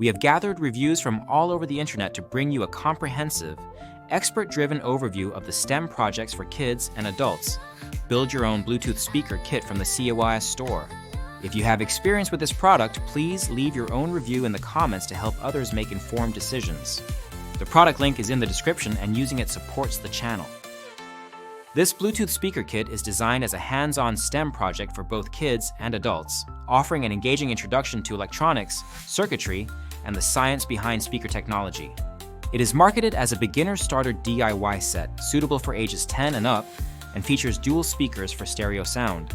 We have gathered reviews from all over the internet to bring you a comprehensive, expert-driven overview of the STEM projects for kids and adults. Build your own Bluetooth speaker kit from the COIS store. If you have experience with this product, please leave your own review in the comments to help others make informed decisions. The product link is in the description, and using it supports the channel. This Bluetooth speaker kit is designed as a hands-on STEM project for both kids and adults, offering an engaging introduction to electronics, circuitry, and the science behind speaker technology. It is marketed as a beginner starter DIY set, suitable for ages 10 and up, and features dual speakers for stereo sound.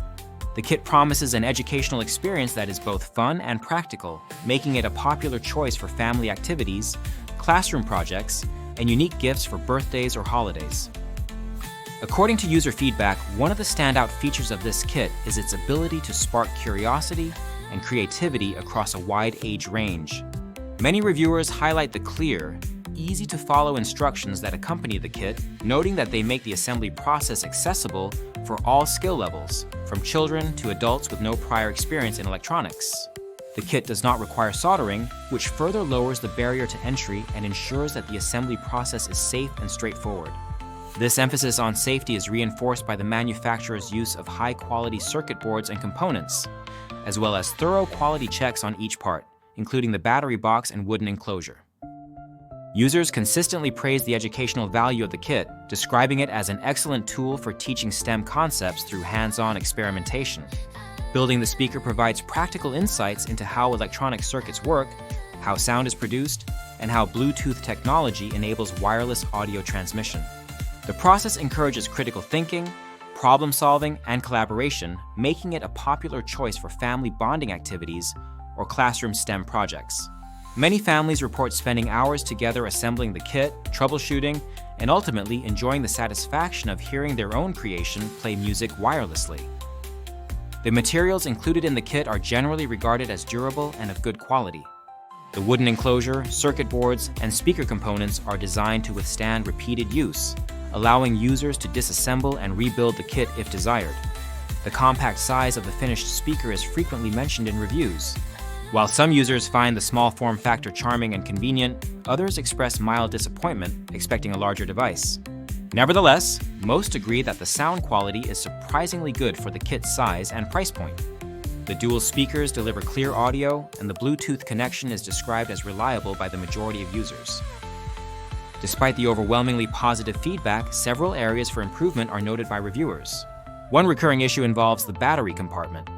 The kit promises an educational experience that is both fun and practical, making it a popular choice for family activities, classroom projects, and unique gifts for birthdays or holidays. According to user feedback, one of the standout features of this kit is its ability to spark curiosity and creativity across a wide age range. Many reviewers highlight the clear, easy-to-follow instructions that accompany the kit, noting that they make the assembly process accessible for all skill levels, from children to adults with no prior experience in electronics. The kit does not require soldering, which further lowers the barrier to entry and ensures that the assembly process is safe and straightforward. This emphasis on safety is reinforced by the manufacturer's use of high-quality circuit boards and components, as well as thorough quality checks on each part, including the battery box and wooden enclosure. Users consistently praise the educational value of the kit, describing it as an excellent tool for teaching STEM concepts through hands-on experimentation. Building the speaker provides practical insights into how electronic circuits work, how sound is produced, and how Bluetooth technology enables wireless audio transmission. The process encourages critical thinking, problem-solving, and collaboration, making it a popular choice for family bonding activities or classroom STEM projects. Many families report spending hours together assembling the kit, troubleshooting, and ultimately enjoying the satisfaction of hearing their own creation play music wirelessly. The materials included in the kit are generally regarded as durable and of good quality. The wooden enclosure, circuit boards, and speaker components are designed to withstand repeated use, allowing users to disassemble and rebuild the kit if desired. The compact size of the finished speaker is frequently mentioned in reviews. While some users find the small form factor charming and convenient, others express mild disappointment, expecting a larger device. Nevertheless, most agree that the sound quality is surprisingly good for the kit's size and price point. The dual speakers deliver clear audio, and the Bluetooth connection is described as reliable by the majority of users. Despite the overwhelmingly positive feedback, several areas for improvement are noted by reviewers. One recurring issue involves the battery compartment.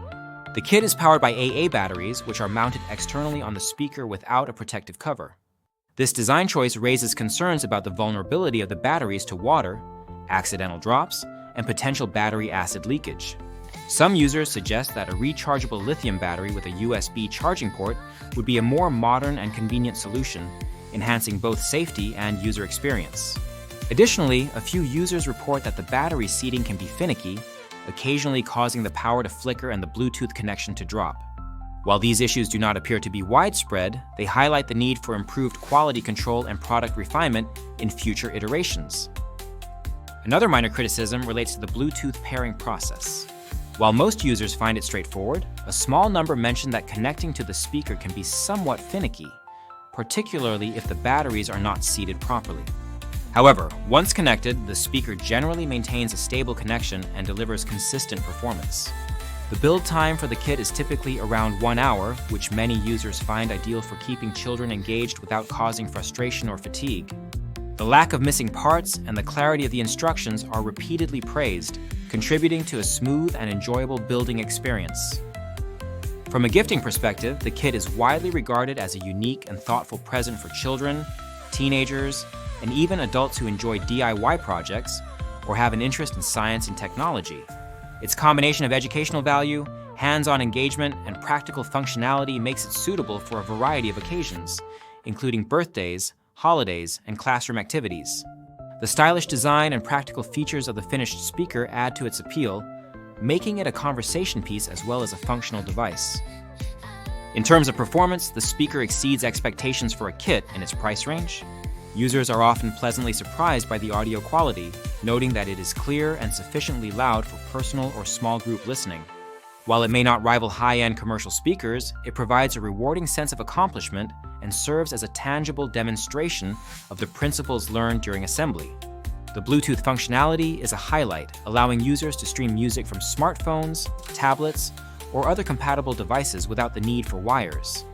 The kit is powered by AA batteries, which are mounted externally on the speaker without a protective cover. This design choice raises concerns about the vulnerability of the batteries to water, accidental drops, and potential battery acid leakage. Some users suggest that a rechargeable lithium battery with a USB charging port would be a more modern and convenient solution, enhancing both safety and user experience. Additionally, a few users report that the battery seating can be finicky, occasionally causing the power to flicker and the Bluetooth connection to drop. While these issues do not appear to be widespread, they highlight the need for improved quality control and product refinement in future iterations. Another minor criticism relates to the Bluetooth pairing process. While most users find it straightforward, a small number mention that connecting to the speaker can be somewhat finicky, particularly if the batteries are not seated properly. However, once connected, the speaker generally maintains a stable connection and delivers consistent performance. The build time for the kit is typically around 1 hour, which many users find ideal for keeping children engaged without causing frustration or fatigue. The lack of missing parts and the clarity of the instructions are repeatedly praised, contributing to a smooth and enjoyable building experience. From a gifting perspective, the kit is widely regarded as a unique and thoughtful present for children, teenagers, and even adults who enjoy DIY projects or have an interest in science and technology. Its combination of educational value, hands-on engagement, and practical functionality makes it suitable for a variety of occasions, including birthdays, holidays, and classroom activities. The stylish design and practical features of the finished speaker add to its appeal, making it a conversation piece as well as a functional device. In terms of performance, the speaker exceeds expectations for a kit in its price range. Users are often pleasantly surprised by the audio quality, noting that it is clear and sufficiently loud for personal or small group listening. While it may not rival high-end commercial speakers, it provides a rewarding sense of accomplishment and serves as a tangible demonstration of the principles learned during assembly. The Bluetooth functionality is a highlight, allowing users to stream music from smartphones, tablets, or other compatible devices without the need for wires.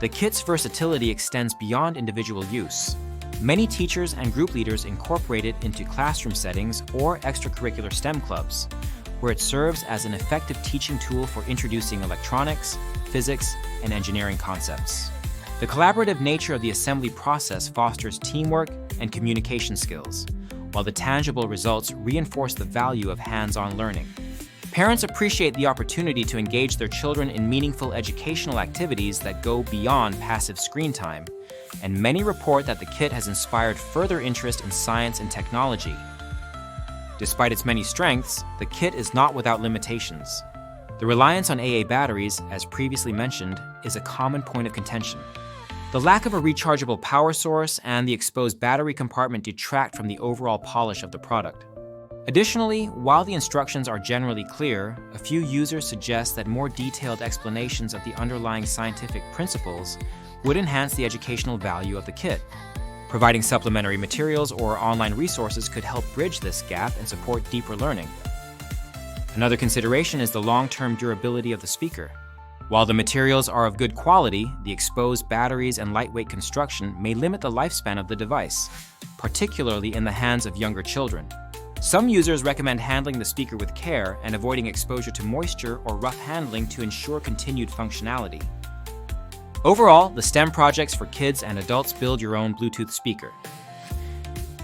The kit's versatility extends beyond individual use. Many teachers and group leaders incorporate it into classroom settings or extracurricular STEM clubs, where it serves as an effective teaching tool for introducing electronics, physics, and engineering concepts. The collaborative nature of the assembly process fosters teamwork and communication skills, while the tangible results reinforce the value of hands-on learning. Parents appreciate the opportunity to engage their children in meaningful educational activities that go beyond passive screen time, and many report that the kit has inspired further interest in science and technology. Despite its many strengths, the kit is not without limitations. The reliance on AA batteries, as previously mentioned, is a common point of contention. The lack of a rechargeable power source and the exposed battery compartment detract from the overall polish of the product. Additionally, while the instructions are generally clear, a few users suggest that more detailed explanations of the underlying scientific principles would enhance the educational value of the kit. Providing supplementary materials or online resources could help bridge this gap and support deeper learning. Another consideration is the long-term durability of the speaker. While the materials are of good quality, the exposed batteries and lightweight construction may limit the lifespan of the device, particularly in the hands of younger children. Some users recommend handling the speaker with care and avoiding exposure to moisture or rough handling to ensure continued functionality. Overall, the STEM projects for kids and adults build your own Bluetooth speaker.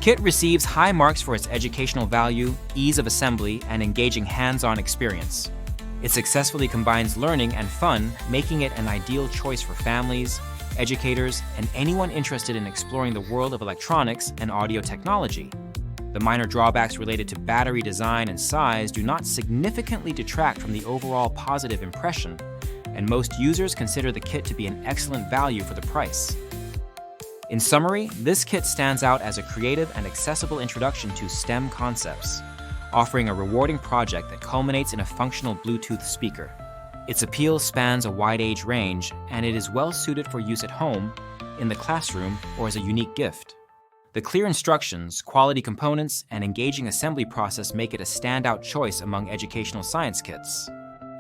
Kit receives high marks for its educational value, ease of assembly, and engaging hands-on experience. It successfully combines learning and fun, making it an ideal choice for families, educators, and anyone interested in exploring the world of electronics and audio technology. The minor drawbacks related to battery design and size do not significantly detract from the overall positive impression, and most users consider the kit to be an excellent value for the price. In summary, this kit stands out as a creative and accessible introduction to STEM concepts, offering a rewarding project that culminates in a functional Bluetooth speaker. Its appeal spans a wide age range, and it is well suited for use at home, in the classroom, or as a unique gift. The clear instructions, quality components, and engaging assembly process make it a standout choice among educational science kits.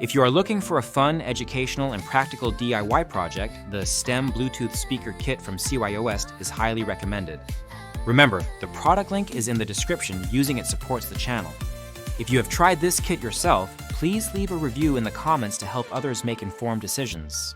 If you are looking for a fun, educational, and practical DIY project, the STEM Bluetooth speaker kit from CYOest is highly recommended. Remember, the product link is in the description. Using it supports the channel. If you have tried this kit yourself, please leave a review in the comments to help others make informed decisions.